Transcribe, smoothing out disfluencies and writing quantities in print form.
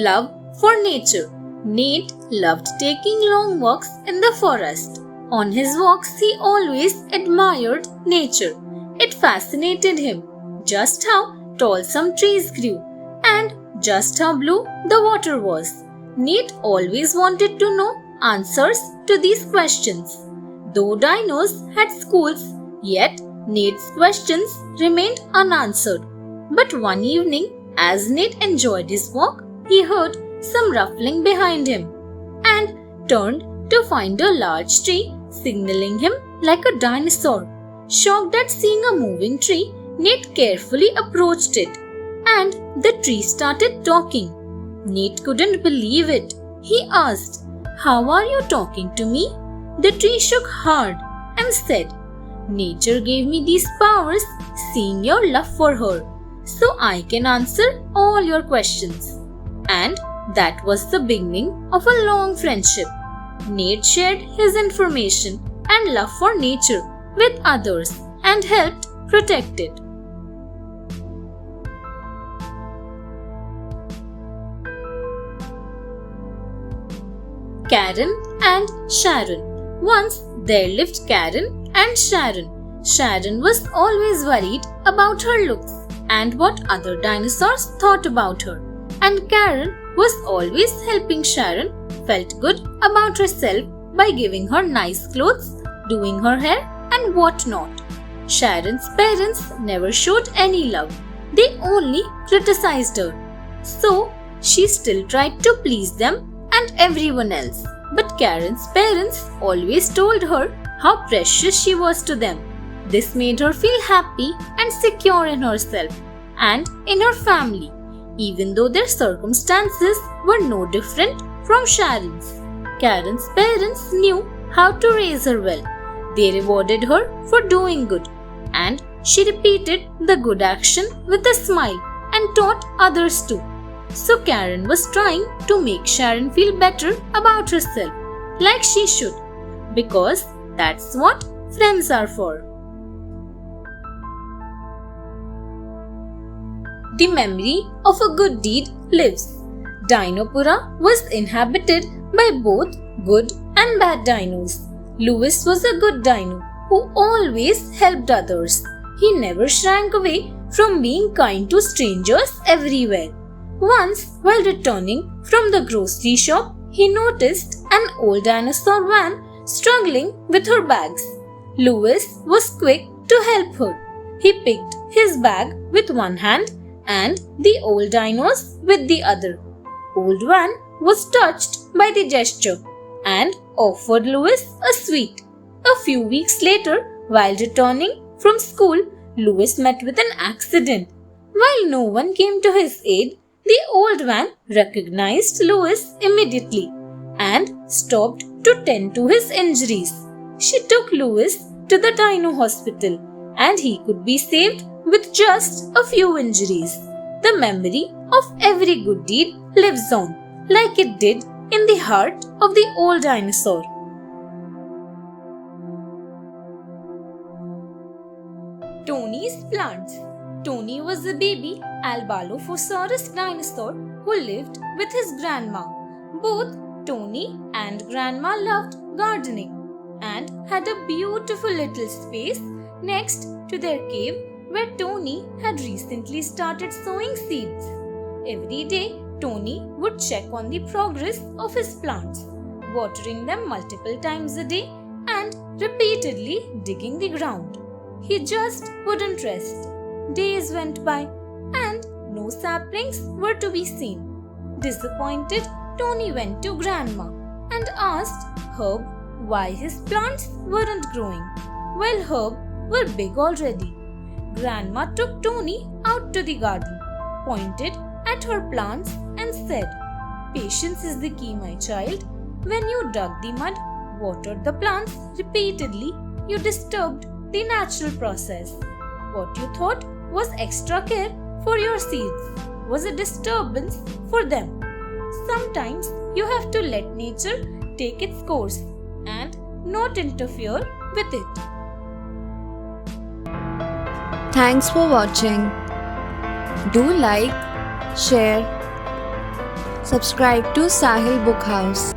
love for nature. Nate loved taking long walks in the forest. On his walks, he always admired nature. It fascinated him just how tall some trees grew and just how blue the water was. Nate always wanted to know answers to these questions. Though dinos had schools, yet Nate's questions remained unanswered. But one evening, as Nate enjoyed his walk, he heard some ruffling behind him and turned to find a large tree signaling him like a dinosaur. Shocked at seeing a moving tree, Nate carefully approached it and the tree started talking. Nate couldn't believe it. He asked, "How are you talking to me?" The tree shook hard and said, "Nature gave me these powers, seeing your love for her, so I can answer all your questions." And that was the beginning of a long friendship. Nate shared his information and love for nature with others and helped protect it. Karen and Sharon. Once there lived Karen and Sharon. Sharon was always worried about her looks and what other dinosaurs thought about her. And Karen was always helping Sharon felt good about herself by giving her nice clothes, doing her hair and whatnot. Sharon's parents never showed any love. They only criticized her. So she still tried to please them and everyone else. But Karen's parents always told her how precious she was to them. This made her feel happy and secure in herself and in her family, even though their circumstances were no different from Sharon's. Karen's parents knew how to raise her well. They rewarded her for doing good, and she repeated the good action with a smile and taught others too. So Karen was trying to make Sharon feel better about herself, like she should, because that's what friends are for. The memory of a good deed lives. Dinopura was inhabited by both good and bad dinos. Louis was a good dino who always helped others. He never shrank away from being kind to strangers everywhere. Once, while returning from the grocery shop, he noticed an old dinosaur van struggling with her bags. Louis was quick to help her. He picked his bag with one hand and the old dino's with the other. Old van was touched by the gesture and offered Louis a sweet. A few weeks later, while returning from school, Louis met with an accident. While no one came to his aid, the old van recognized Louis immediately and stopped to tend to his injuries. She took Louis to the Dino hospital and he could be saved with just a few injuries. The memory of every good deed lives on, like it did in the heart of the old dinosaur. Tony's plants. Tony was a baby Albalophosaurus dinosaur who lived with his grandma. Both Tony and grandma loved gardening and had a beautiful little space next to their cave where Tony had recently started sowing seeds. Every day, Tony would check on the progress of his plants, watering them multiple times a day and repeatedly digging the ground. He just wouldn't rest. Days went by and no saplings were to be seen. Disappointed, Tony went to Grandma and asked Herb why his plants weren't growing, while Herb were big already. Grandma took Tony out to the garden, pointed at her plants and said, "Patience is the key, my child. When you dug the mud, watered the plants repeatedly, you disturbed the natural process. What you thought was extra care for your seeds was a disturbance for them. Sometimes you have to let nature take its course and not interfere with it." Thanks for watching. Do like, share Subscribe to Sahil Book House.